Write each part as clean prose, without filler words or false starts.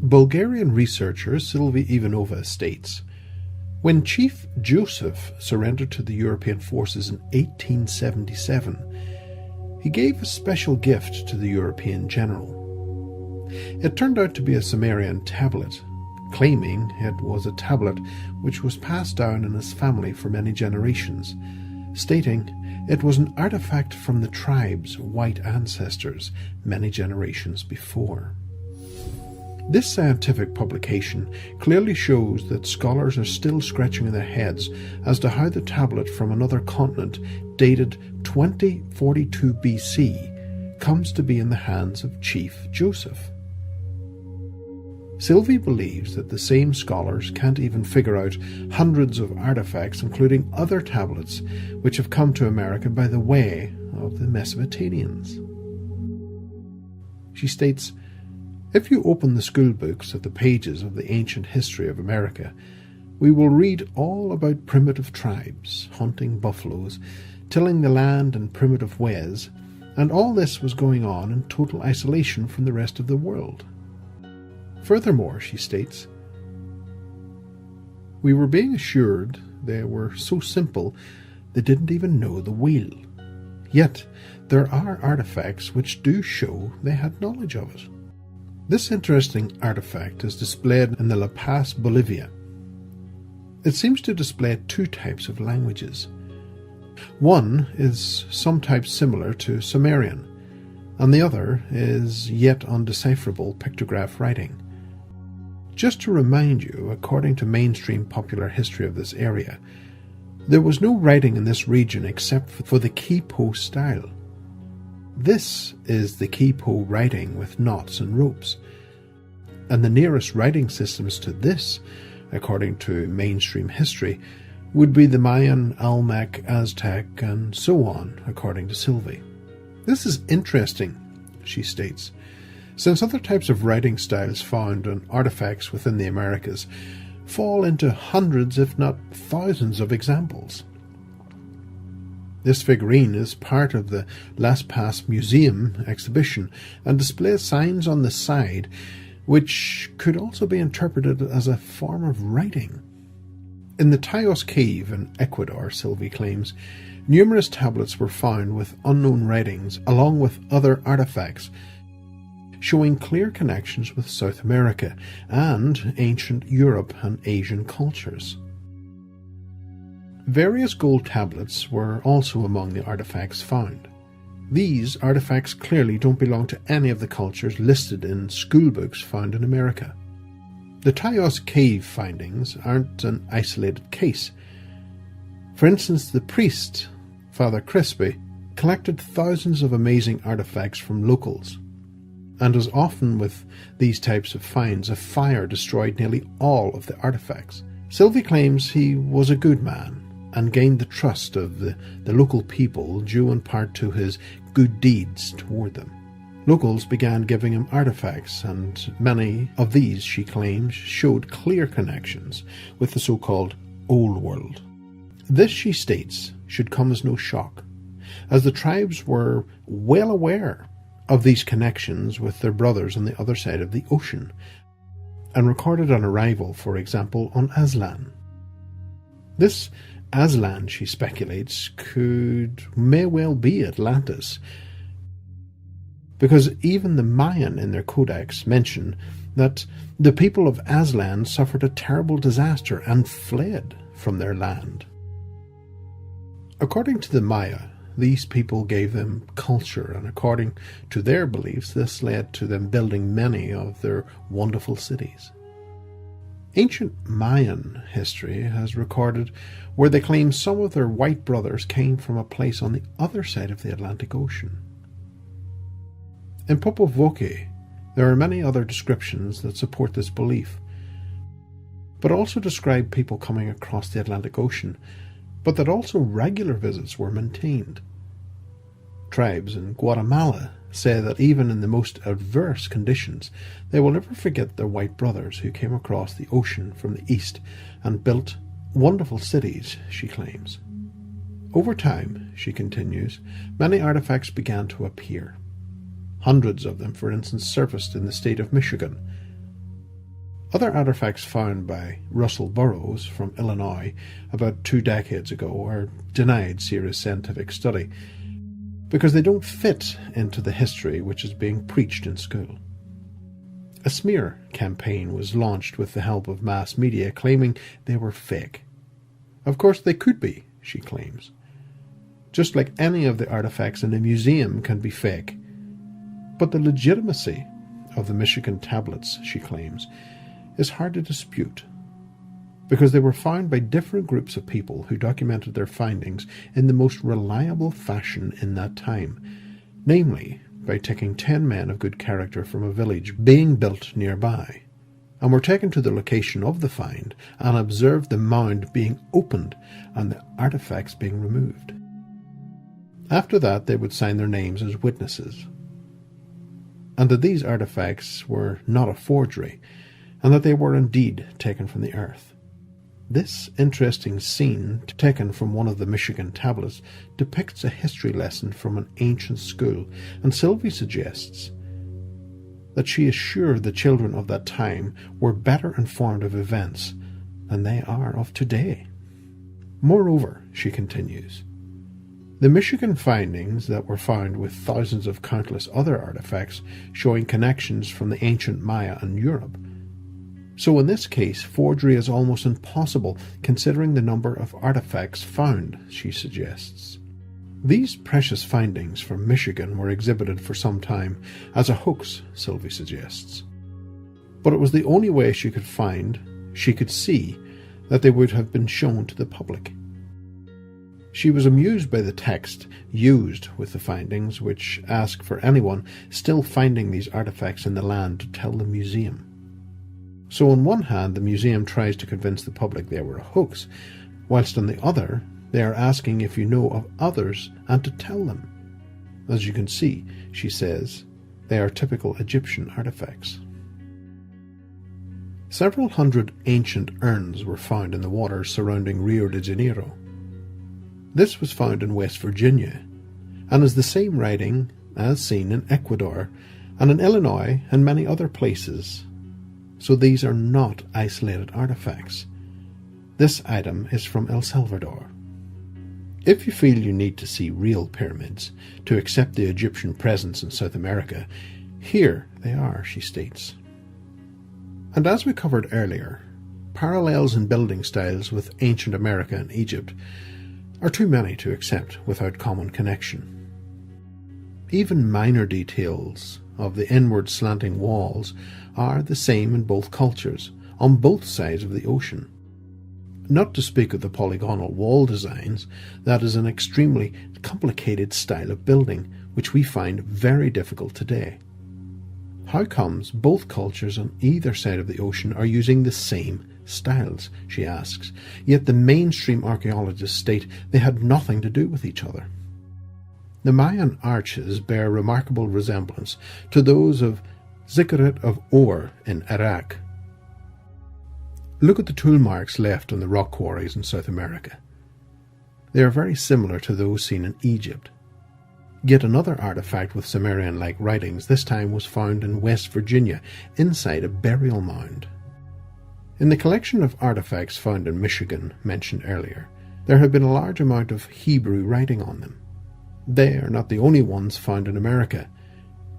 Bulgarian researcher Sylvie Ivanova states, when Chief Joseph surrendered to the European forces in 1877, he gave a special gift to the European general. It turned out to be a Sumerian tablet, claiming it was a tablet which was passed down in his family for many generations, stating it was an artifact from the tribe's white ancestors many generations before. This scientific publication clearly shows that scholars are still scratching their heads as to how the tablet from another continent dated 2042 BC comes to be in the hands of Chief Joseph. Sylvie believes that the same scholars can't even figure out hundreds of artifacts, including other tablets, which have come to America by the way of the Mesopotamians. She states, if you open the school books at the pages of the ancient history of America, we will read all about primitive tribes, hunting buffaloes, tilling the land in primitive ways, and all this was going on in total isolation from the rest of the world. Furthermore, she states, we were being assured they were so simple they didn't even know the wheel. Yet there are artifacts which do show they had knowledge of it. This interesting artifact is displayed in the La Paz, Bolivia. It seems to display two types of languages. One is some type similar to Sumerian, and the other is yet undecipherable pictograph writing. Just to remind you, according to mainstream popular history of this area, there was no writing in this region except for the Quipo style. This is the Quipo writing with knots and ropes, and the nearest writing systems to this, according to mainstream history, would be the Mayan, Olmec, Aztec, and so on, according to Sylvie. This is interesting, she states, since other types of writing styles found on artifacts within the Americas fall into hundreds if not thousands of examples. This figurine is part of the Las Paz Museum exhibition and displays signs on the side which could also be interpreted as a form of writing. In the Taos cave in Ecuador, Sylvie claims, numerous tablets were found with unknown writings along with other artifacts showing clear connections with South America and ancient Europe and Asian cultures. Various gold tablets were also among the artifacts found. These artifacts clearly don't belong to any of the cultures listed in schoolbooks found in America. The Taos cave findings aren't an isolated case. For instance, the priest, Father Crispy, collected thousands of amazing artifacts from locals. And as often with these types of finds, a fire destroyed nearly all of the artifacts. Sylvie claims he was a good man and gained the trust of the local people due in part to his good deeds toward them. Locals began giving him artifacts, and many of these, she claims, showed clear connections with the so-called Old World. This, she states, should come as no shock, as the tribes were well aware of these connections with their brothers on the other side of the ocean, and recorded an arrival, for example, on Aslan. This Aslan, she speculates, may well be Atlantis, because even the Mayan in their codex mention that the people of Aslan suffered a terrible disaster and fled from their land. According to the Maya, these people gave them culture, and according to their beliefs, this led to them building many of their wonderful cities. Ancient Mayan history has recorded where they claim some of their white brothers came from a place on the other side of the Atlantic Ocean. In Popol Vuh, there are many other descriptions that support this belief, but also describe people coming across the Atlantic Ocean, but that also regular visits were maintained. Tribes in Guatemala say that even in the most adverse conditions, they will never forget their white brothers who came across the ocean from the east and built wonderful cities, she claims. Over time, she continues, many artifacts began to appear. Hundreds of them, for instance, surfaced in the state of Michigan. Other artifacts found by Russell Burroughs from Illinois about 2 decades ago are denied serious scientific study because they don't fit into the history which is being preached in school. A smear campaign was launched with the help of mass media claiming they were fake. Of course they could be, she claims. Just like any of the artifacts in a museum can be fake. But the legitimacy of the Michigan Tablets, she claims, is hard to dispute, because they were found by different groups of people who documented their findings in the most reliable fashion in that time, namely by taking 10 men of good character from a village being built nearby, and were taken to the location of the find and observed the mound being opened and the artifacts being removed. After that they would sign their names as witnesses, and that these artifacts were not a forgery, and that they were indeed taken from the earth. This interesting scene, taken from one of the Michigan tablets, depicts a history lesson from an ancient school, and Sylvie suggests that she is sure the children of that time were better informed of events than they are of today. Moreover, she continues, the Michigan findings that were found with thousands of countless other artifacts showing connections from the ancient Maya and Europe. So in this case, forgery is almost impossible considering the number of artifacts found, she suggests. These precious findings from Michigan were exhibited for some time as a hoax, Sylvie suggests. But it was the only way she could see that they would have been shown to the public. She was amused by the text used with the findings, which ask for anyone still finding these artifacts in the land to tell the museum. So on one hand, the museum tries to convince the public they were a hoax, whilst on the other, they are asking if you know of others and to tell them. As you can see, she says, they are typical Egyptian artifacts. Several hundred ancient urns were found in the waters surrounding Rio de Janeiro. This was found in West Virginia, and is the same writing as seen in Ecuador and in Illinois and many other places. So these are not isolated artifacts. This item is from El Salvador. If you feel you need to see real pyramids to accept the Egyptian presence in South America, here they are, she states. And as we covered earlier, parallels in building styles with ancient America and Egypt are too many to accept without common connection. Even minor details of the inward slanting walls are the same in both cultures, on both sides of the ocean. Not to speak of the polygonal wall designs, that is an extremely complicated style of building, which we find very difficult today. How comes both cultures on either side of the ocean are using the same styles, she asks, yet the mainstream archaeologists state they had nothing to do with each other? The Mayan arches bear remarkable resemblance to those of Zikkurat of Ur in Iraq. Look at the tool marks left on the rock quarries in South America. They are very similar to those seen in Egypt. Yet another artifact with Sumerian-like writings this time was found in West Virginia, inside a burial mound. In the collection of artifacts found in Michigan, mentioned earlier, there had been a large amount of Hebrew writing on them. They are not the only ones found in America.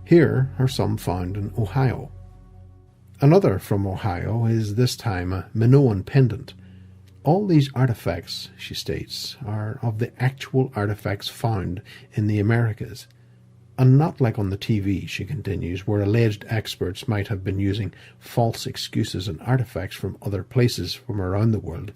Here are some found in Ohio. Another from Ohio is this time a Minoan pendant. All these artifacts, she states, are of the actual artifacts found in the Americas, and not like on the TV, she continues, where alleged experts might have been using false excuses and artifacts from other places from around the world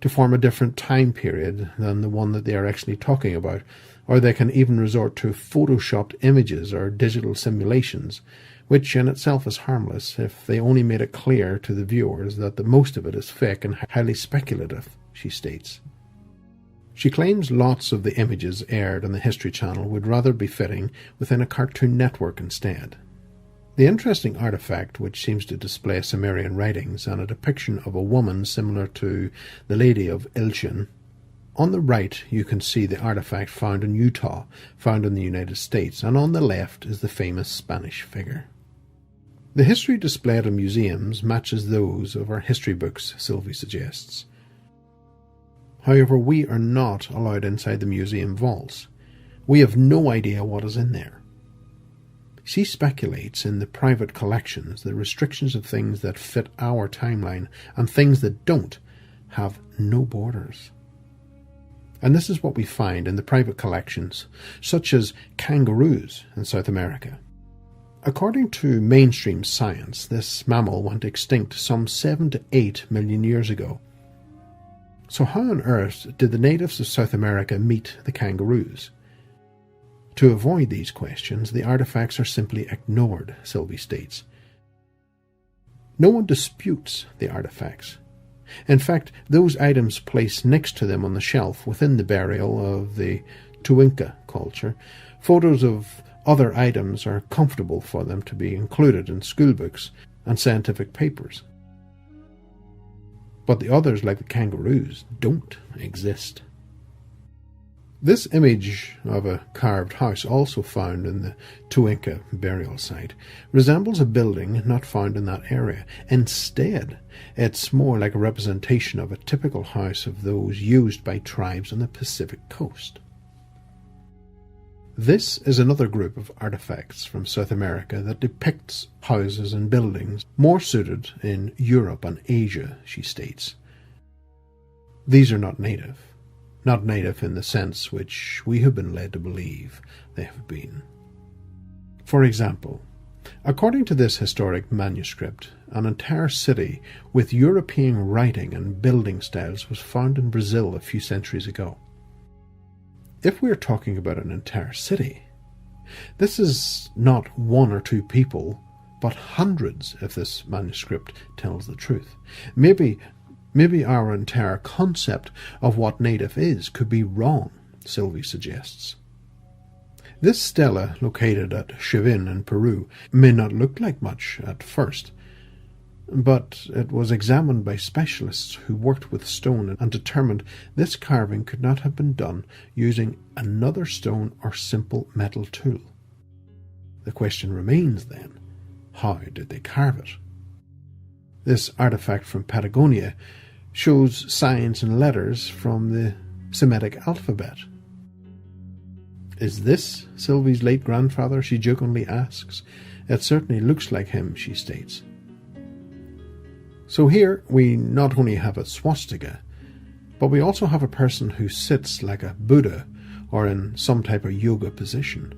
to form a different time period than the one that they are actually talking about, or they can even resort to photoshopped images or digital simulations, which in itself is harmless if they only made it clear to the viewers that the most of it is fake and highly speculative, she states. She claims lots of the images aired on the History Channel would rather be fitting within a Cartoon Network instead. The interesting artifact, which seems to display Sumerian writings and a depiction of a woman similar to the Lady of Ilshan. On the right you can see the artifact found in Utah, found in the United States, and on the left is the famous Spanish figure. The history displayed in museums matches those of our history books, Sylvie suggests. However, we are not allowed inside the museum vaults. We have no idea what is in there. She speculates in the private collections the restrictions of things that fit our timeline and things that don't have no borders. And this is what we find in the private collections, such as kangaroos in South America. According to mainstream science, this mammal went extinct some 7 to 8 million years ago. So how on earth did the natives of South America meet the kangaroos? To avoid these questions, the artifacts are simply ignored, Sylvie states. No one disputes the artifacts. In fact, those items placed next to them on the shelf within the burial of the Tuinca culture, photos of other items are comfortable for them to be included in schoolbooks and scientific papers. But the others, like the kangaroos, don't exist. This image of a carved house, also found in the Tuinca burial site, resembles a building not found in that area. Instead, it's more like a representation of a typical house of those used by tribes on the Pacific coast. This is another group of artifacts from South America that depicts houses and buildings more suited in Europe and Asia, she states. These are not native in the sense which we have been led to believe they have been. For example, according to this historic manuscript, an entire city with European writing and building styles was found in Brazil a few centuries ago. If we are talking about an entire city, this is not one or two people, but hundreds if this manuscript tells the truth. Maybe our entire concept of what native is could be wrong, Sylvie suggests. This stela, located at Chivin in Peru, may not look like much at first, but it was examined by specialists who worked with stone and determined this carving could not have been done using another stone or simple metal tool. The question remains then, how did they carve it? This artifact from Patagonia shows signs and letters from the Semitic alphabet. Is this Sylvie's late grandfather, she jokingly asks. It certainly looks like him, she states. So here we not only have a swastika, but we also have a person who sits like a Buddha or in some type of yoga position.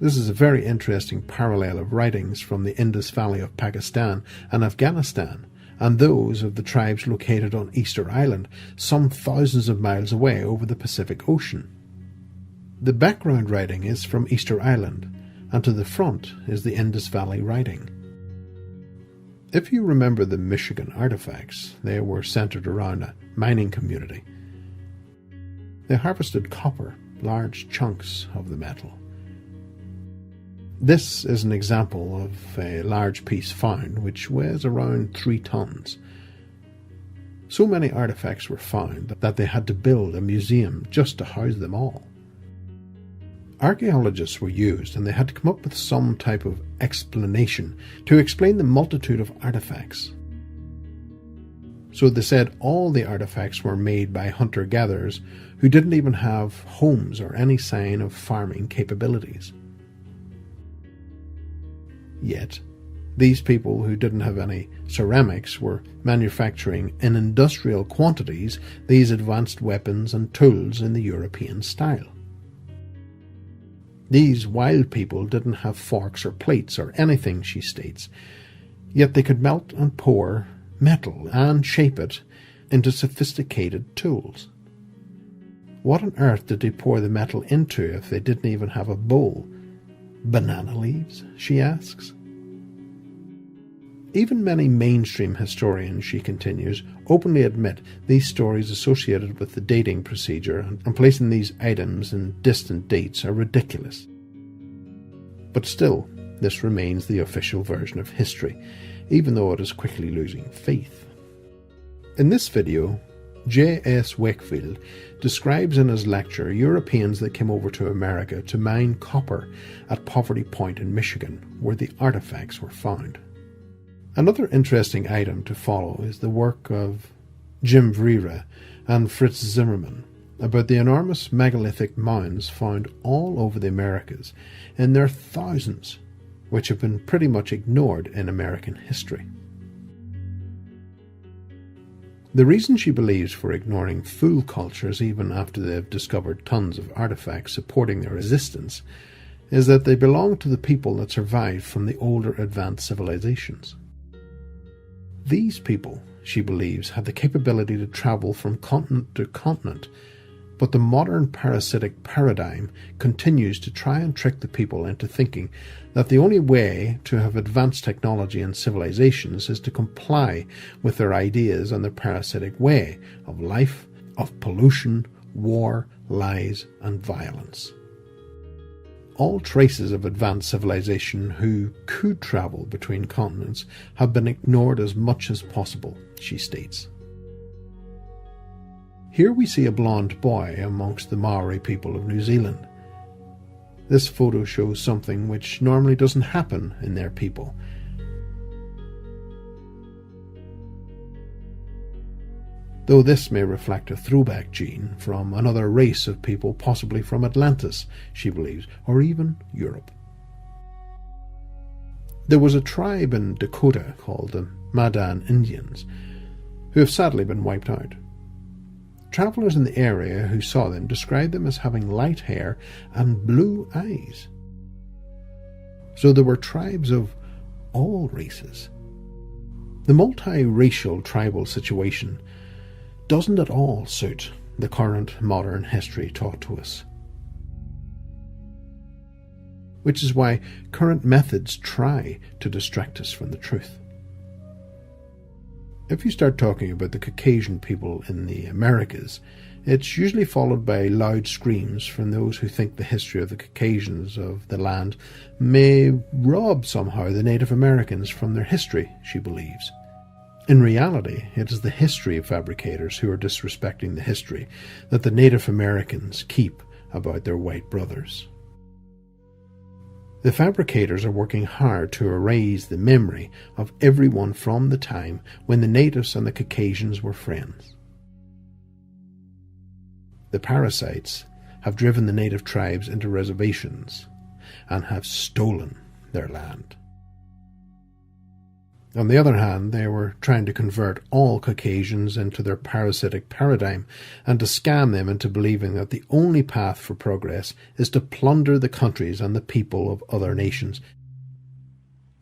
This is a very interesting parallel of writings from the Indus Valley of Pakistan and Afghanistan, and those of the tribes located on Easter Island, some thousands of miles away over the Pacific Ocean. The background writing is from Easter Island, and to the front is the Indus Valley writing. If you remember the Michigan artifacts, they were centered around a mining community. They harvested copper, large chunks of the metal. This is an example of a large piece found, which weighs around 3 tons. So many artifacts were found that they had to build a museum just to house them all. Archaeologists were used, and they had to come up with some type of explanation to explain the multitude of artifacts. So they said all the artifacts were made by hunter-gatherers who didn't even have homes or any sign of farming capabilities. Yet, these people who didn't have any ceramics were manufacturing in industrial quantities these advanced weapons and tools in the European style. These wild people didn't have forks or plates or anything, she states, yet they could melt and pour metal and shape it into sophisticated tools. What on earth did they pour the metal into if they didn't even have a bowl? Banana leaves, she asks. Even many mainstream historians, she continues, openly admit these stories associated with the dating procedure and placing these items in distant dates are ridiculous. But still, this remains the official version of history, even though it is quickly losing faith. In this video, J.S. Wakefield describes in his lecture Europeans that came over to America to mine copper at Poverty Point in Michigan, where the artifacts were found. Another interesting item to follow is the work of Jim Vreera and Fritz Zimmermann about the enormous megalithic mounds found all over the Americas, and there are thousands, which have been pretty much ignored in American history. The reason she believes for ignoring full cultures even after they have discovered tons of artifacts supporting their existence is that they belong to the people that survived from the older advanced civilizations. These people, she believes, had the capability to travel from continent to continent, but the modern parasitic paradigm continues to try and trick the people into thinking that the only way to have advanced technology and civilizations is to comply with their ideas and their parasitic way of life, of pollution, war, lies, and violence. All traces of advanced civilization who could travel between continents have been ignored as much as possible, she states. Here we see a blonde boy amongst the Maori people of New Zealand. This photo shows something which normally doesn't happen in their people. Though this may reflect a throwback gene from another race of people, possibly from Atlantis, she believes, or even Europe. There was a tribe in Dakota called the Madan Indians, who have sadly been wiped out. Travellers in the area who saw them described them as having light hair and blue eyes. So there were tribes of all races. The multiracial tribal situation doesn't at all suit the current modern history taught to us. Which is why current methods try to distract us from the truth. If you start talking about the Caucasian people in the Americas, it's usually followed by loud screams from those who think the history of the Caucasians of the land may rob somehow the Native Americans from their history, she believes. In reality, it is the history fabricators who are disrespecting the history that the Native Americans keep about their white brothers. The fabricators are working hard to erase the memory of everyone from the time when the natives and the Caucasians were friends. The parasites have driven the native tribes into reservations and have stolen their land. On the other hand, they were trying to convert all Caucasians into their parasitic paradigm and to scam them into believing that the only path for progress is to plunder the countries and the people of other nations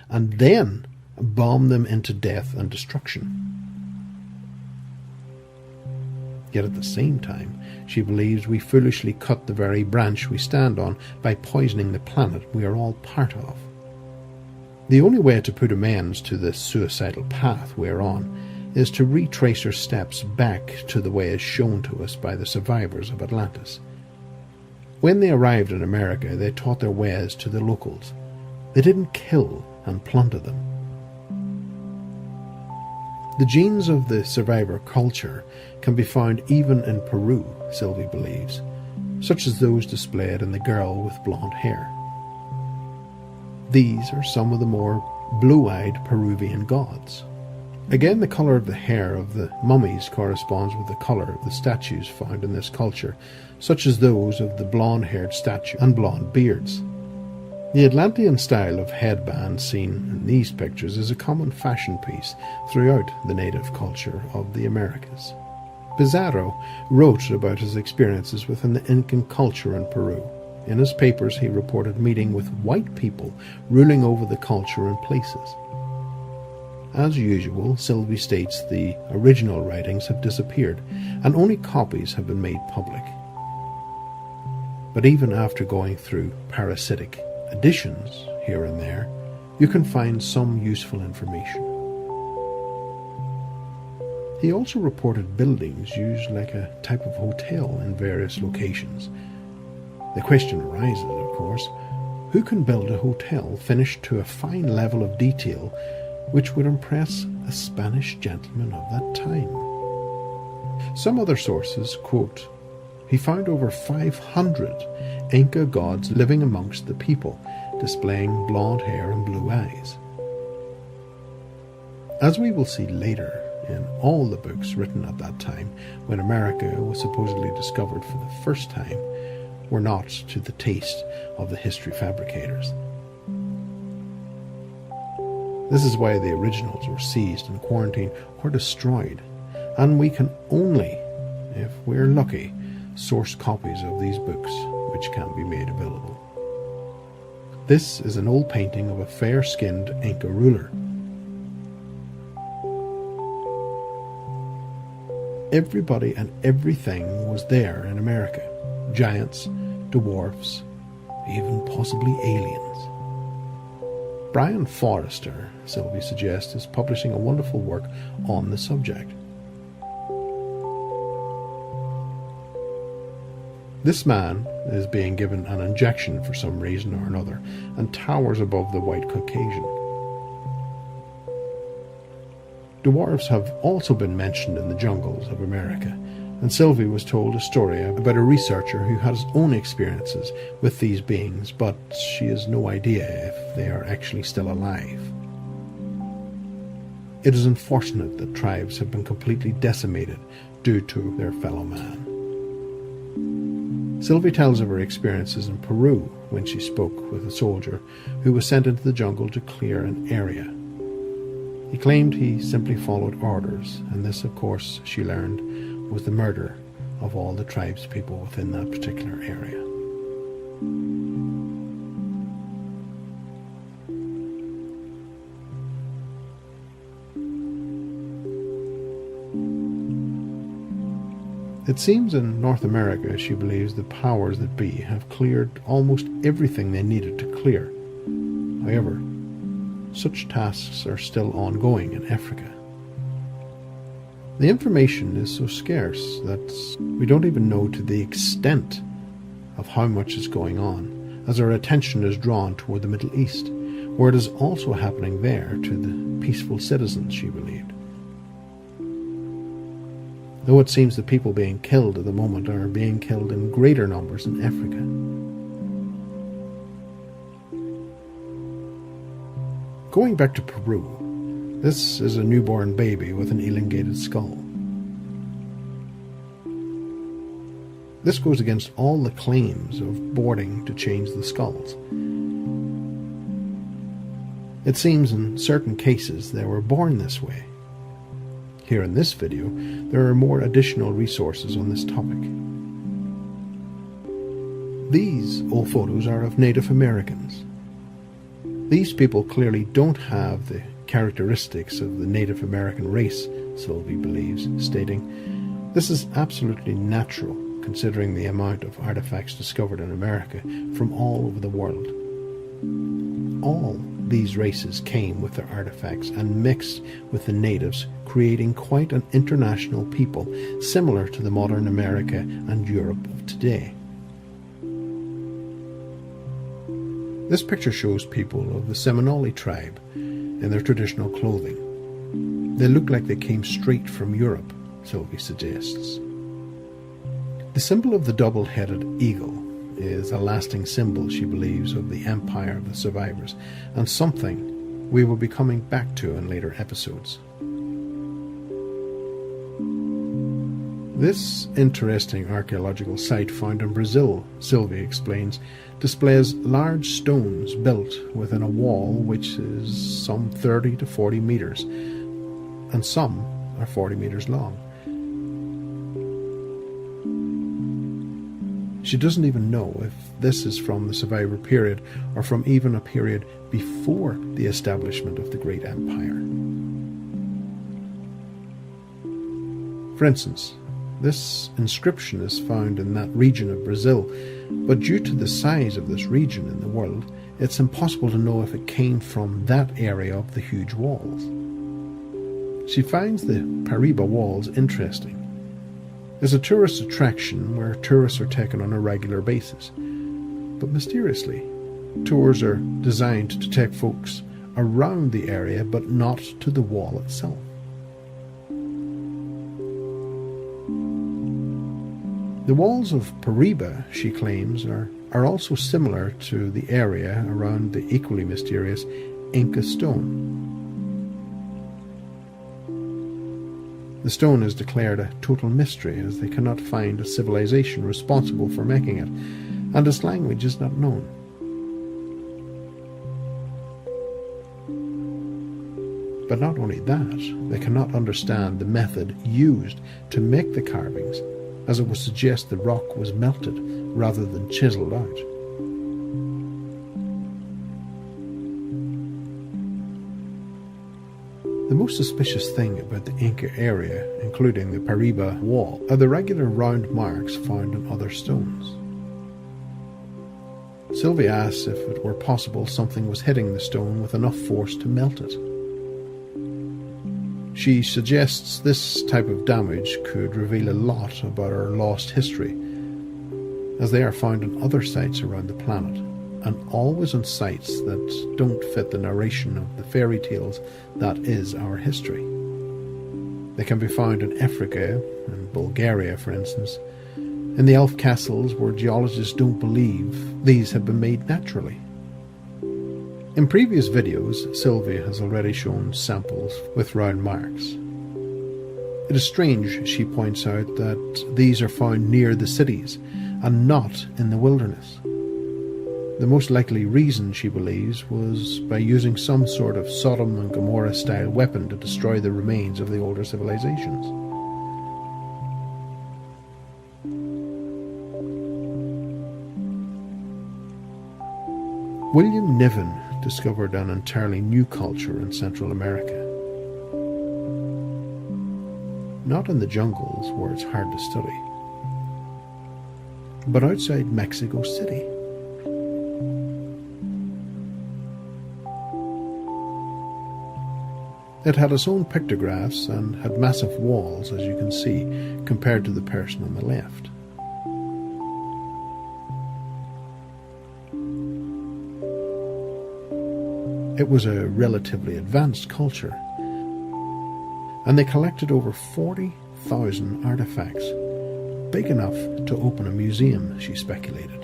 and then bomb them into death and destruction. Yet at the same time, she believes we foolishly cut the very branch we stand on by poisoning the planet we are all part of. The only way to put amends to this suicidal path we are on is to retrace our steps back to the way as shown to us by the survivors of Atlantis. When they arrived in America, they taught their ways to the locals. They didn't kill and plunder them. The genes of the survivor culture can be found even in Peru, Sylvie believes, such as those displayed in the girl with blonde hair. These are some of the more blue-eyed Peruvian gods. Again, the colour of the hair of the mummies corresponds with the colour of the statues found in this culture, such as those of the blonde-haired statue and blonde beards. The Atlantean style of headband seen in these pictures is a common fashion piece throughout the native culture of the Americas. Pizarro wrote about his experiences within the Incan culture in Peru. In his papers, he reported meeting with white people ruling over the culture and places. As usual, Sylvie states the original writings have disappeared, and only copies have been made public. But even after going through parasitic editions here and there, you can find some useful information. He also reported buildings used like a type of hotel in various locations. The question arises, of course, who can build a hotel finished to a fine level of detail which would impress a Spanish gentleman of that time? Some other sources quote, "He found over 500 Inca gods living amongst the people, displaying blonde hair and blue eyes." As we will see later, in all the books written at that time, when America was supposedly discovered for the first time, were not to the taste of the history fabricators. This is why the originals were seized and quarantined or destroyed, and we can only, if we're lucky, source copies of these books which can be made available. This is an old painting of a fair-skinned Inca ruler. Everybody and everything was there in America. Giants, dwarfs, even possibly aliens. Brian Forrester, Sylvie suggests, is publishing a wonderful work on the subject. This man is being given an injection for some reason or another and towers above the white Caucasian. Dwarves have also been mentioned in the jungles of America, and Sylvie was told a story about a researcher who had his own experiences with these beings, but she has no idea if they are actually still alive. It is unfortunate that tribes have been completely decimated due to their fellow man. Sylvie tells of her experiences in Peru when she spoke with a soldier who was sent into the jungle to clear an area. He claimed he simply followed orders, and this, of course, she learned, was the murder of all the tribespeople within that particular area. It seems in North America, she believes, the powers that be have cleared almost everything they needed to clear. However, such tasks are still ongoing in Africa. The information is so scarce that we don't even know to the extent of how much is going on, as our attention is drawn toward the Middle East, where it is also happening there to the peaceful citizens, she believed. Though it seems the people being killed at the moment are being killed in greater numbers in Africa. Going back to Peru, this is a newborn baby with an elongated skull. This goes against all the claims of boarding to change the skulls. It seems in certain cases they were born this way. Here in this video, there are more additional resources on this topic. These old photos are of Native Americans. These people clearly don't have the characteristics of the Native American race, Sylvie believes, stating, "This is absolutely natural, considering the amount of artifacts discovered in America from all over the world. All these races came with their artifacts and mixed with the natives, creating quite an international people, similar to the modern America and Europe of today." This picture shows people of the Seminole tribe in their traditional clothing. They look like they came straight from Europe, Sylvie suggests. The symbol of the double-headed eagle is a lasting symbol, she believes, of the empire of the survivors, and something we will be coming back to in later episodes. This interesting archaeological site found in Brazil, Sylvie explains, displays large stones built within a wall which is some 30 to 40 meters, and some are 40 meters long. She doesn't even know if this is from the survivor period or from even a period before the establishment of the great empire. For instance, this inscription is found in that region of Brazil, but due to the size of this region in the world, it's impossible to know if it came from that area of the huge walls. She finds the Paraiba walls interesting. It's a tourist attraction where tourists are taken on a regular basis. But mysteriously, tours are designed to take folks around the area but not to the wall itself. The walls of Pariba, she claims, are also similar to the area around the equally mysterious Inca stone. The stone is declared a total mystery, as they cannot find a civilization responsible for making it, and its language is not known. But not only that, they cannot understand the method used to make the carvings, as it would suggest the rock was melted rather than chiseled out. The most suspicious thing about the Inca area, including the Pariba wall, are the regular round marks found on other stones. Sylvia asks if it were possible something was hitting the stone with enough force to melt it. She suggests this type of damage could reveal a lot about our lost history, as they are found in other sites around the planet, and always on sites that don't fit the narration of the fairy tales that is our history. They can be found in Africa, in Bulgaria for instance, in the elf castles where geologists don't believe these have been made naturally. In previous videos, Sylvia has already shown samples with round marks. It is strange, she points out, that these are found near the cities and not in the wilderness. The most likely reason, she believes, was by using some sort of Sodom and Gomorrah style weapon to destroy the remains of the older civilizations. William Niven discovered an entirely new culture in Central America. Not in the jungles where it's hard to study, but outside Mexico City. It had its own pictographs and had massive walls, as you can see, compared to the person on the left. It was a relatively advanced culture, and they collected over 40,000 artifacts, big enough to open a museum, she speculated.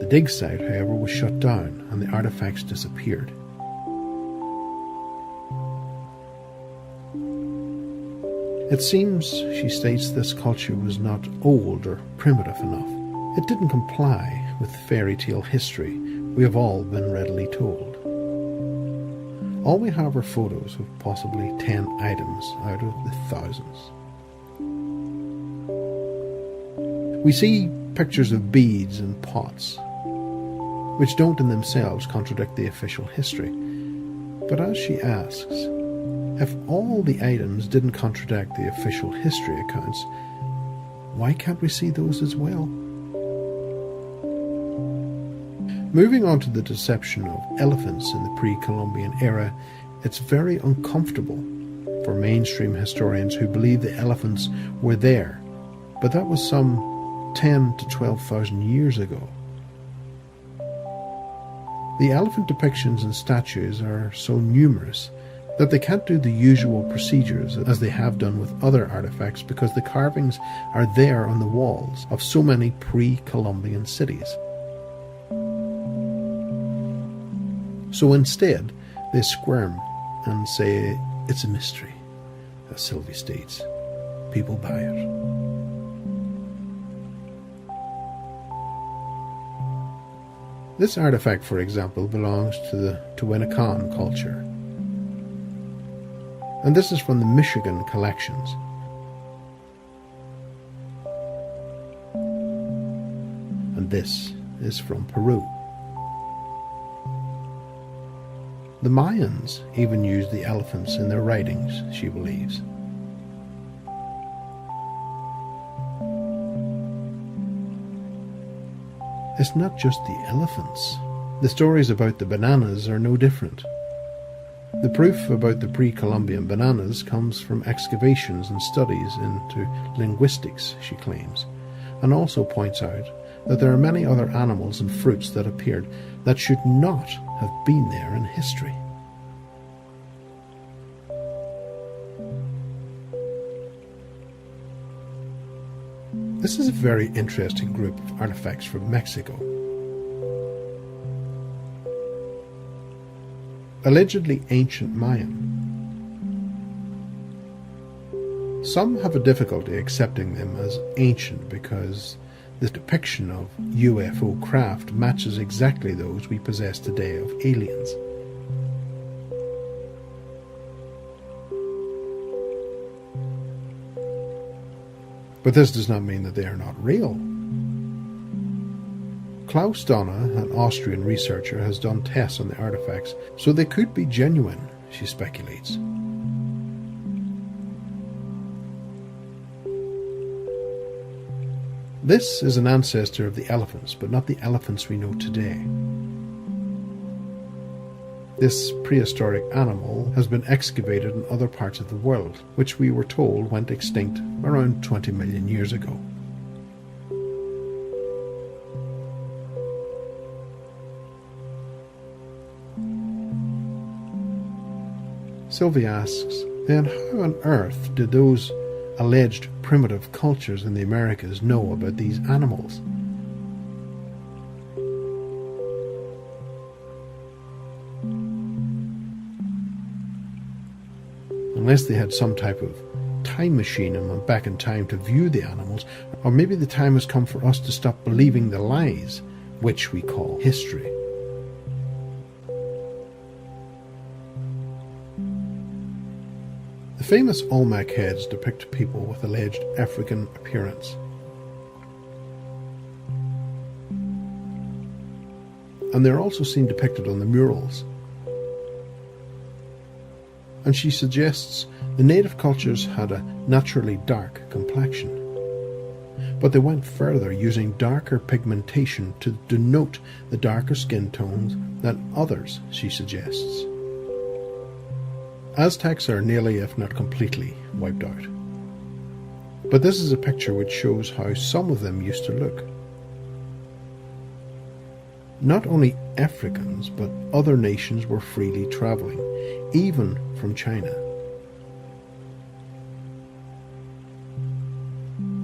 The dig site, however, was shut down and the artifacts disappeared. It seems, she states, this culture was not old or primitive enough. It didn't comply with the fairy tale history we have all been readily told. All we have are photos of possibly 10 items out of the thousands. We see pictures of beads and pots, which don't in themselves contradict the official history. But as she asks, if all the items didn't contradict the official history accounts, why can't we see those as well? Moving on to the deception of elephants in the pre-Columbian era, it's very uncomfortable for mainstream historians who believe the elephants were there, but that was some 10 to 12,000 years ago. The elephant depictions and statues are so numerous that they can't do the usual procedures as they have done with other artifacts, because the carvings are there on the walls of so many pre-Columbian cities. So instead, they squirm and say it's a mystery. As Sylvie states, people buy it. This artifact, for example, belongs to the Tehuanacan culture. And this is from the Michigan collections. And this is from Peru. The Mayans even used the elephants in their writings, she believes. It's not just the elephants. The stories about the bananas are no different. The proof about the pre-Columbian bananas comes from excavations and studies into linguistics, she claims, and also points out that there are many other animals and fruits that appeared that should not have been there in history. This is a very interesting group of artifacts from Mexico. Allegedly ancient Mayan. Some have a difficulty accepting them as ancient because the depiction of UFO craft matches exactly those we possess today of aliens. But this does not mean that they are not real. Klaus Donner, an Austrian researcher, has done tests on the artifacts, so they could be genuine, she speculates. This is an ancestor of the elephants, but not the elephants we know today. This prehistoric animal has been excavated in other parts of the world, which we were told went extinct around 20 million years ago. Sylvie asks, then how on earth did those alleged primitive cultures in the Americas know about these animals? Unless they had some type of time machine and went back in time to view the animals, or maybe the time has come for us to stop believing the lies, which we call history. The famous Olmec heads depict people with alleged African appearance. And they're also seen depicted on the murals. And she suggests the native cultures had a naturally dark complexion. But they went further, using darker pigmentation to denote the darker skin tones than others, she suggests. Aztecs are nearly, if not completely, wiped out. But this is a picture which shows how some of them used to look. Not only Africans, but other nations were freely travelling, even from China.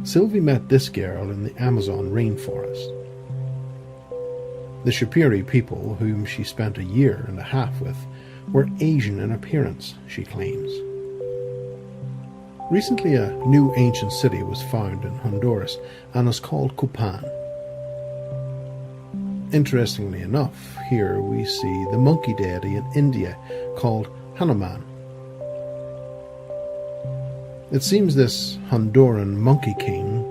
Sylvie met this girl in the Amazon rainforest. The Shapiri people, whom she spent a year and a half with, were Asian in appearance, she claims. Recently a new ancient city was found in Honduras and is called Copan. Interestingly enough, here we see the monkey deity in India called Hanuman. It seems this Honduran monkey king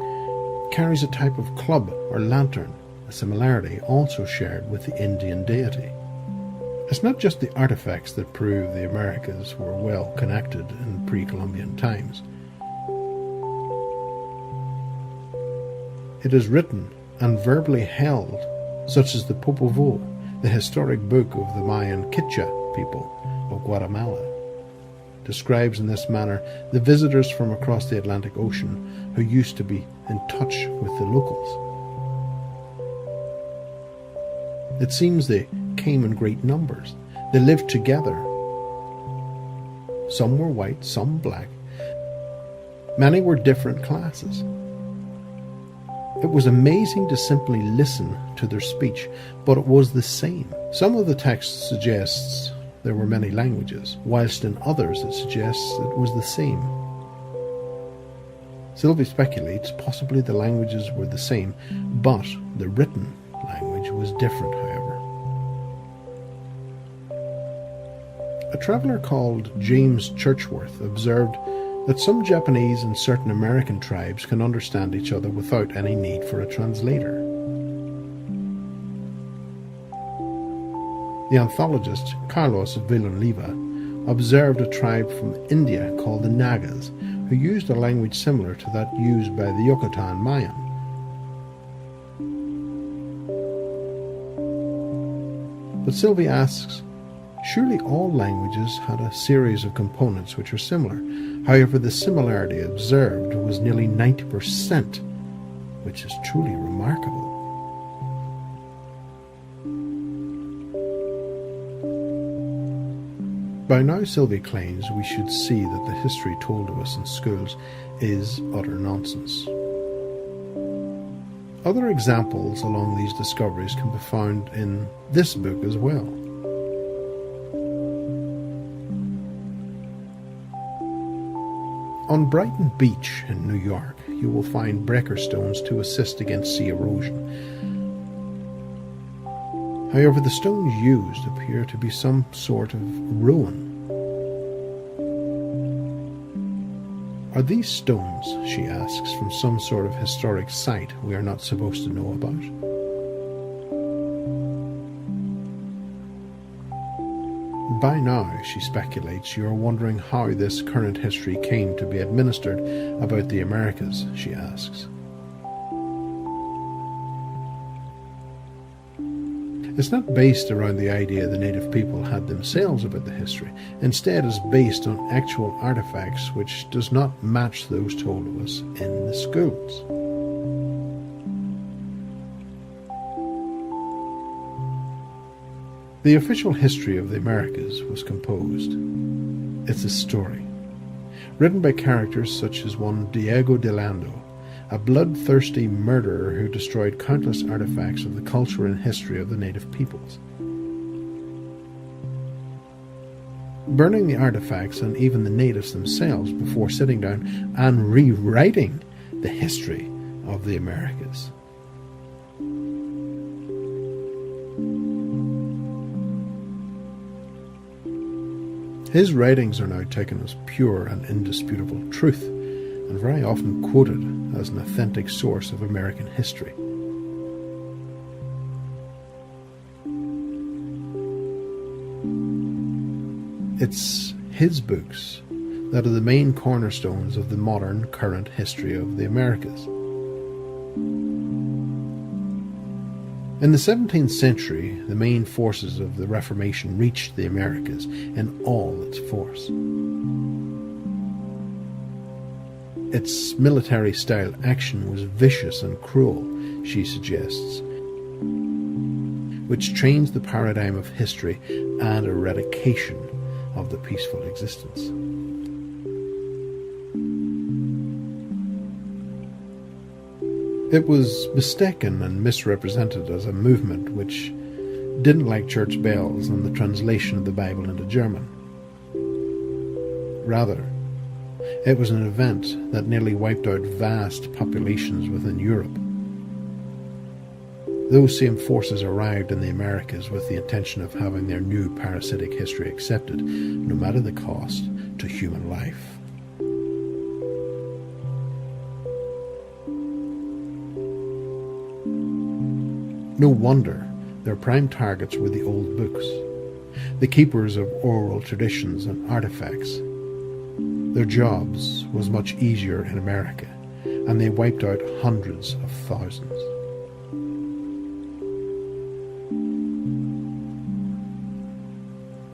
carries a type of club or lantern, a similarity also shared with the Indian deity. It's not just the artifacts that prove the Americas were well connected in pre-Columbian times. It is written and verbally held, such as the Popol Vuh, the historic book of the Mayan Quichua people of Guatemala, describes in this manner the visitors from across the Atlantic Ocean who used to be in touch with the locals. It seems they came in great numbers. They lived together. Some were white, some black. Many were different classes. It was amazing to simply listen to their speech, but it was the same. Some of the text suggests there were many languages, whilst in others it suggests it was the same. Sylvie speculates possibly the languages were the same, but the written language was different, however. A traveller called James Churchworth observed that some Japanese and certain American tribes can understand each other without any need for a translator. The anthologist Carlos Villanova observed a tribe from India called the Nagas, who used a language similar to that used by the Yucatan Mayan. But Sylvie asks, surely all languages had a series of components which are similar. However, the similarity observed was nearly 90%, which is truly remarkable. By now, Sylvie claims we should see that the history told to us in schools is utter nonsense. Other examples along these discoveries can be found in this book as well. On Brighton Beach in New York, you will find breaker stones to assist against sea erosion. However, the stones used appear to be some sort of ruin. Are these stones, she asks, from some sort of historic site we are not supposed to know about? By now, she speculates, you are wondering how this current history came to be administered about the Americas, she asks. It's not based around the idea the native people had themselves about the history. Instead, it's based on actual artifacts which does not match those told of us in the schools. The official history of the Americas was composed. It's a story, written by characters such as one Diego de Lando, a bloodthirsty murderer who destroyed countless artifacts of the culture and history of the native peoples. Burning the artifacts and even the natives themselves before sitting down and rewriting the history of the Americas. His writings are now taken as pure and indisputable truth, and very often quoted as an authentic source of American history. It's his books that are the main cornerstones of the modern, current history of the Americas. In the 17th century, the main forces of the Reformation reached the Americas in all its force. Its military-style action was vicious and cruel, she suggests, which changed the paradigm of history and eradication of the peaceful existence. It was mistaken and misrepresented as a movement which didn't like church bells and the translation of the Bible into German. Rather, it was an event that nearly wiped out vast populations within Europe. Those same forces arrived in the Americas with the intention of having their new parasitic history accepted, no matter the cost to human life. No wonder their prime targets were the old books, the keepers of oral traditions and artifacts. Their jobs was much easier in America, and they wiped out hundreds of thousands.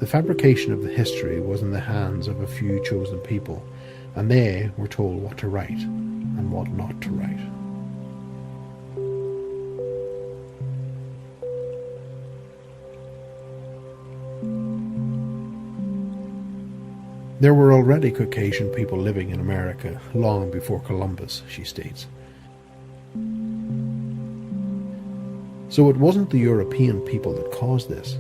The fabrication of the history was in the hands of a few chosen people, and they were told what to write and what not to write. There were already Caucasian people living in America long before Columbus, she states. So it wasn't the European people that caused this,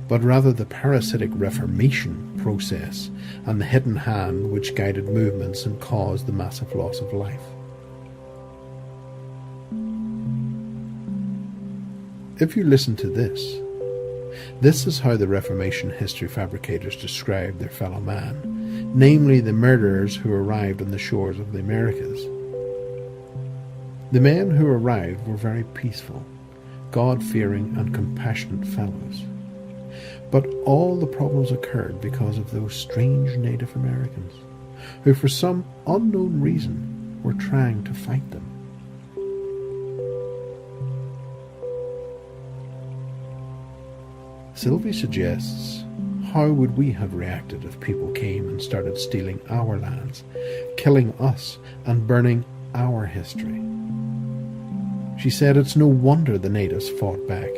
but rather the parasitic Reformation process and the hidden hand which guided movements and caused the massive loss of life. If you listen to this is how the Reformation history fabricators described their fellow man, namely the murderers who arrived on the shores of the Americas. The men who arrived were very peaceful, God-fearing and compassionate fellows. But all the problems occurred because of those strange Native Americans, who for some unknown reason were trying to fight them. Sylvie suggests, how would we have reacted if people came and started stealing our lands, killing us and burning our history? She said it's no wonder the natives fought back.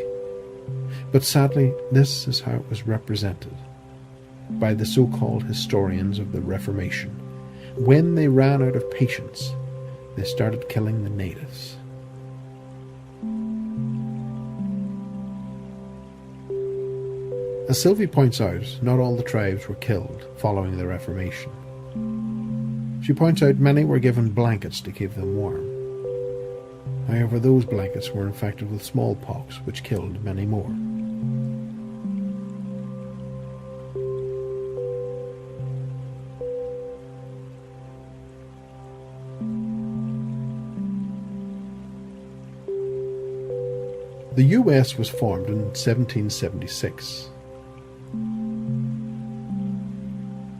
But sadly, this is how it was represented by the so-called historians of the Reformation. When they ran out of patience, they started killing the natives. As Sylvie points out, not all the tribes were killed following the Reformation. She points out many were given blankets to keep them warm. However, those blankets were infected with smallpox, which killed many more. The US was formed in 1776.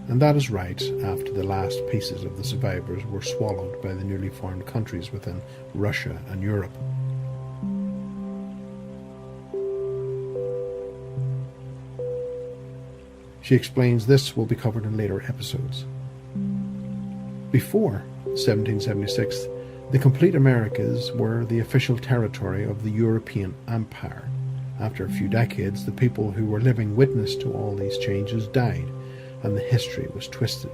And that is right after the last pieces of the survivors were swallowed by the newly formed countries within Russia and Europe. She explains this will be covered in later episodes. Before 1776, the complete Americas were the official territory of the European Empire. After a few decades, the people who were living witness to all these changes died, and the history was twisted,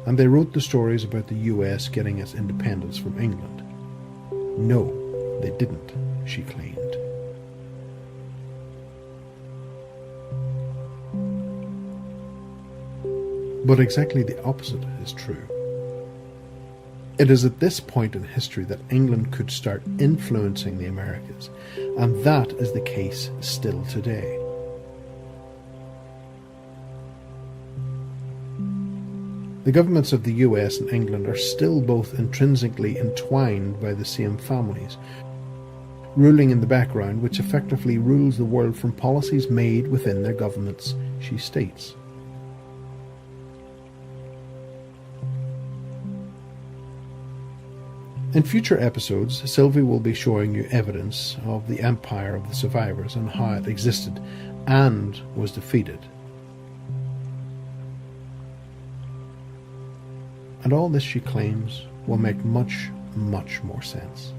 and they wrote the stories about the US getting its independence from England. No, they didn't, she claimed. But exactly the opposite is true. It is at this point in history that England could start influencing the Americas, and that is the case still today. The governments of the US and England are still both intrinsically entwined by the same families, ruling in the background, which effectively rules the world from policies made within their governments, she states. In future episodes, Sylvie will be showing you evidence of the empire of the survivors and how it existed and was defeated. And all this, she claims, will make much, much more sense.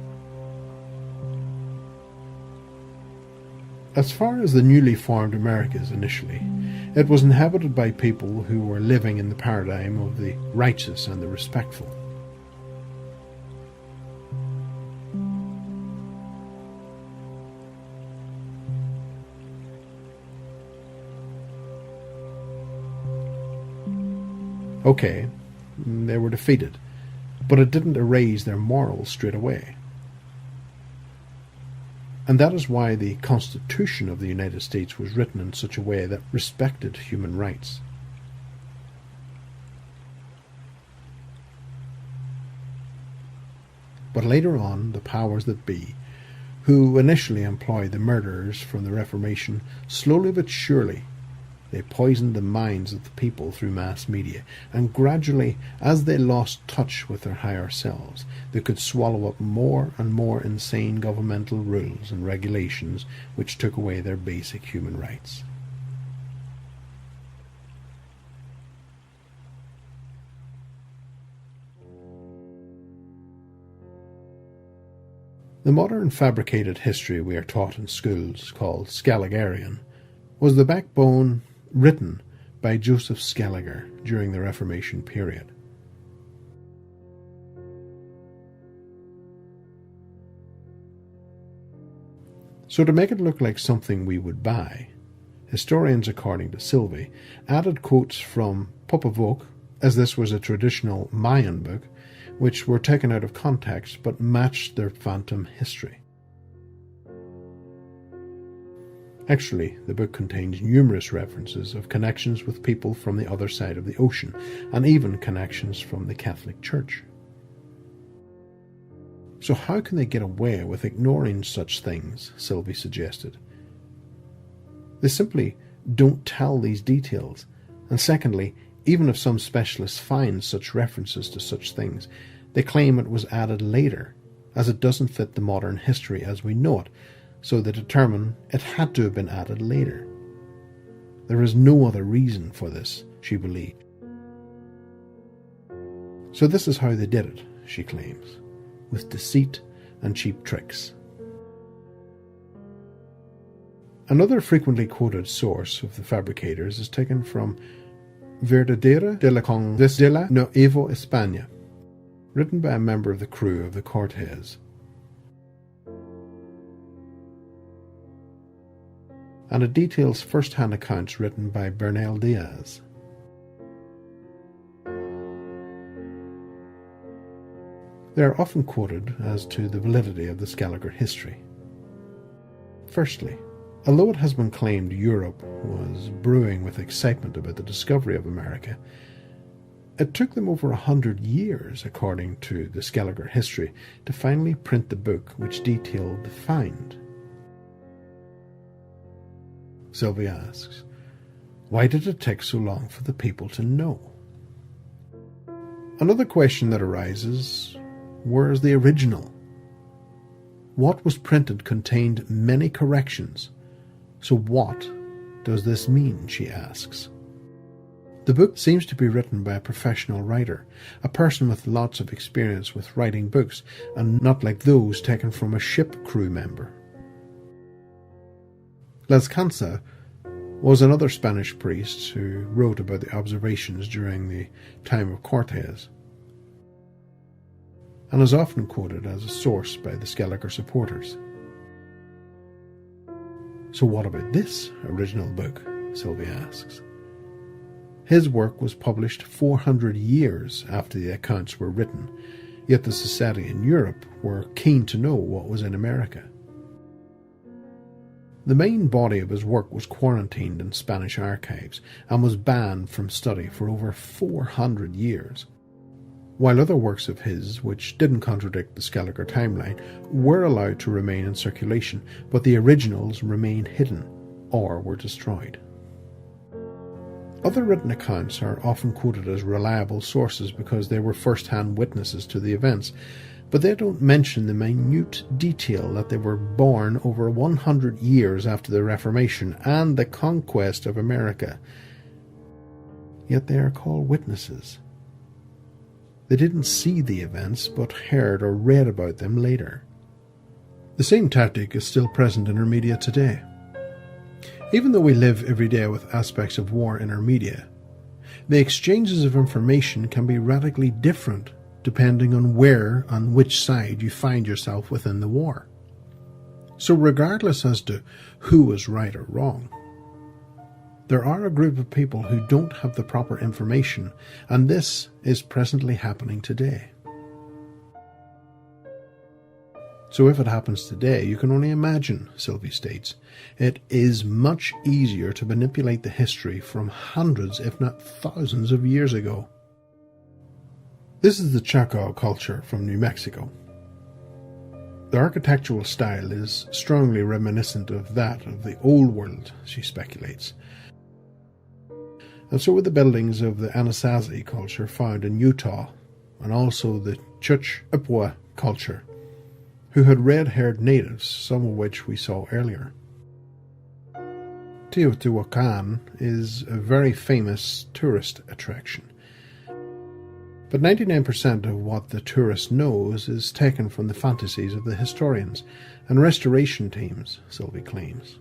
As far as the newly formed Americas initially, it was inhabited by people who were living in the paradigm of the righteous and the respectful. Okay, they were defeated, but it didn't erase their morals straight away. And that is why the Constitution of the United States was written in such a way that respected human rights. But later on, the powers that be, who initially employed the murderers from the Reformation, slowly but surely they poisoned the minds of the people through mass media, and gradually, as they lost touch with their higher selves, they could swallow up more and more insane governmental rules and regulations which took away their basic human rights. The modern fabricated history we are taught in schools, called Scaligerian, was the backbone written by Joseph Scaliger during the Reformation period. So to make it look like something we would buy, historians, according to Sylvie, added quotes from Popov, as this was a traditional Mayan book, which were taken out of context but matched their phantom history. Actually, the book contains numerous references of connections with people from the other side of the ocean, and even connections from the Catholic Church. So how can they get away with ignoring such things, Sylvie suggested? They simply don't tell these details, and secondly, even if some specialists find such references to such things, they claim it was added later, as it doesn't fit the modern history as we know it, so they determine it had to have been added later. There is no other reason for this, she believed. So this is how they did it, she claims, with deceit and cheap tricks. Another frequently quoted source of the fabricators is taken from Verdadera de la Condesa de la Nueva España, written by a member of the crew of the Cortez. And it details first-hand accounts written by Bernal Diaz. They are often quoted as to the validity of the Skelliger history. Firstly, although it has been claimed Europe was brewing with excitement about the discovery of America, it took them over 100 years, according to the Skelliger history, to finally print the book which detailed the find. Sylvie asks, why did it take so long for the people to know? Another question that arises, where is the original? What was printed contained many corrections, so what does this mean, she asks. The book seems to be written by a professional writer, a person with lots of experience with writing books, and not like those taken from a ship crew member. Las Cansa was another Spanish priest who wrote about the observations during the time of Cortes, and is often quoted as a source by the Skelliger supporters. So what about this original book? Sylvie asks. His work was published 400 years after the accounts were written, yet the society in Europe were keen to know what was in America. The main body of his work was quarantined in Spanish archives and was banned from study for over 400 years, while other works of his, which didn't contradict the Skelliger timeline, were allowed to remain in circulation, but the originals remained hidden or were destroyed. Other written accounts are often quoted as reliable sources because they were first-hand witnesses to the events, but they don't mention the minute detail that they were born over 100 years after the Reformation and the conquest of America. Yet they are called witnesses. They didn't see the events, but heard or read about them later. The same tactic is still present in our media today. Even though we live every day with aspects of war in our media, the exchanges of information can be radically different depending on where and which side you find yourself within the war. So regardless as to who is right or wrong, there are a group of people who don't have the proper information, and this is presently happening today. So if it happens today, you can only imagine, Sylvie states, it is much easier to manipulate the history from hundreds, if not thousands of years ago. This is the Chaco culture from New Mexico. The architectural style is strongly reminiscent of that of the Old World, she speculates. And so are the buildings of the Anasazi culture found in Utah, and also the Chukch-Ipwa culture, who had red-haired natives, some of which we saw earlier. Teotihuacan is a very famous tourist attraction, but 99% of what the tourist knows is taken from the fantasies of the historians and restoration teams, Sylvie claims.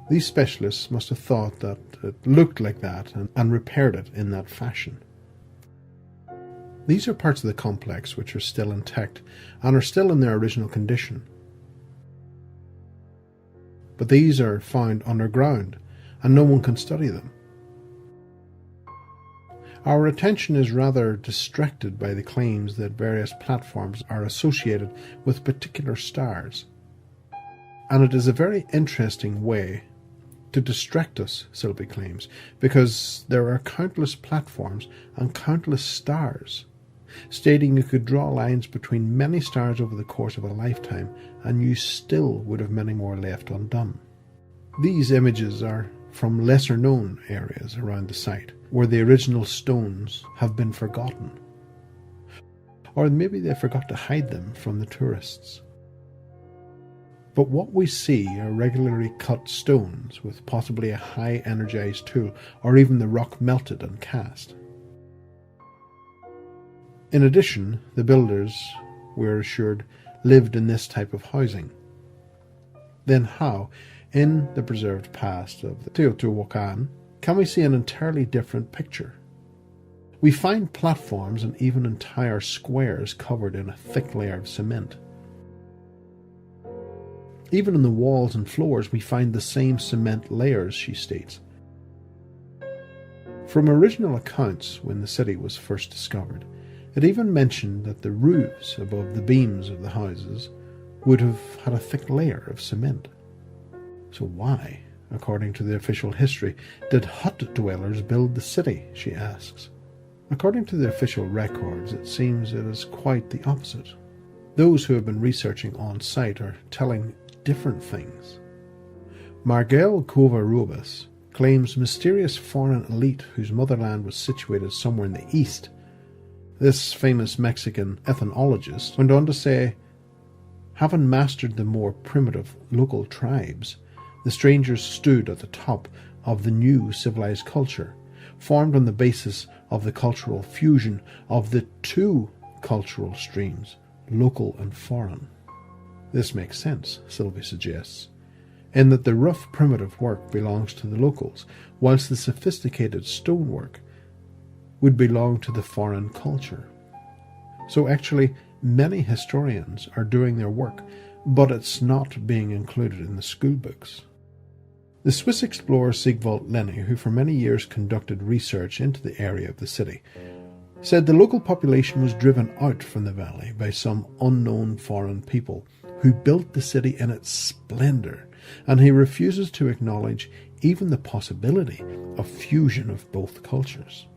These specialists must have thought that it looked like that and repaired it in that fashion. These are parts of the complex which are still intact and are still in their original condition. But these are found underground and no one can study them. Our attention is rather distracted by the claims that various platforms are associated with particular stars. And it is a very interesting way to distract us, Sylvie claims, because there are countless platforms and countless stars, stating you could draw lines between many stars over the course of a lifetime and you still would have many more left undone. These images are from lesser known areas around the site, where the original stones have been forgotten. Or maybe they forgot to hide them from the tourists. But what we see are regularly cut stones with possibly a high energized tool, or even the rock melted and cast. In addition, the builders, we are assured, lived in this type of housing. Then how, in the preserved past of the Teotihuacan, can we see an entirely different picture? We find platforms and even entire squares covered in a thick layer of cement. Even in the walls and floors we find the same cement layers, she states. From original accounts when the city was first discovered, it even mentioned that the roofs above the beams of the houses would have had a thick layer of cement. So why, according to the official history, did hut dwellers build the city, she asks. According to the official records, it seems it is quite the opposite. Those who have been researching on site are telling different things. Margel Covarrubias claims mysterious foreign elite whose motherland was situated somewhere in the east. This famous Mexican ethnologist went on to say, having mastered the more primitive local tribes, the strangers stood at the top of the new civilized culture, formed on the basis of the cultural fusion of the two cultural streams, local and foreign. This makes sense, Sylvie suggests, in that the rough primitive work belongs to the locals, whilst the sophisticated stonework would belong to the foreign culture. So actually, many historians are doing their work, but it's not being included in the school books. The Swiss explorer Sigvald Lenny, who for many years conducted research into the area of the city, said the local population was driven out from the valley by some unknown foreign people who built the city in its splendour, and he refuses to acknowledge even the possibility of fusion of both cultures.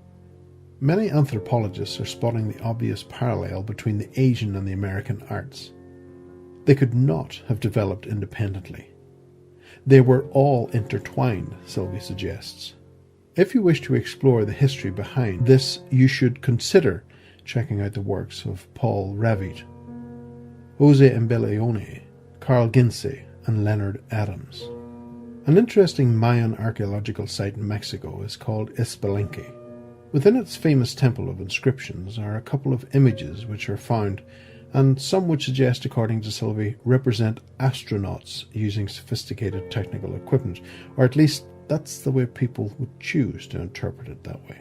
Many anthropologists are spotting the obvious parallel between the Asian and the American arts. They could not have developed independently. They were all intertwined, Sylvie suggests. If you wish to explore the history behind this, you should consider checking out the works of Paul Ravit, Jose Embeleone, Carl Ginze, and Leonard Adams. An interesting Mayan archaeological site in Mexico is called Ispalenque. Within its famous temple of inscriptions are a couple of images which are found, and some would suggest, according to Sylvie, represent astronauts using sophisticated technical equipment, or at least that's the way people would choose to interpret it that way.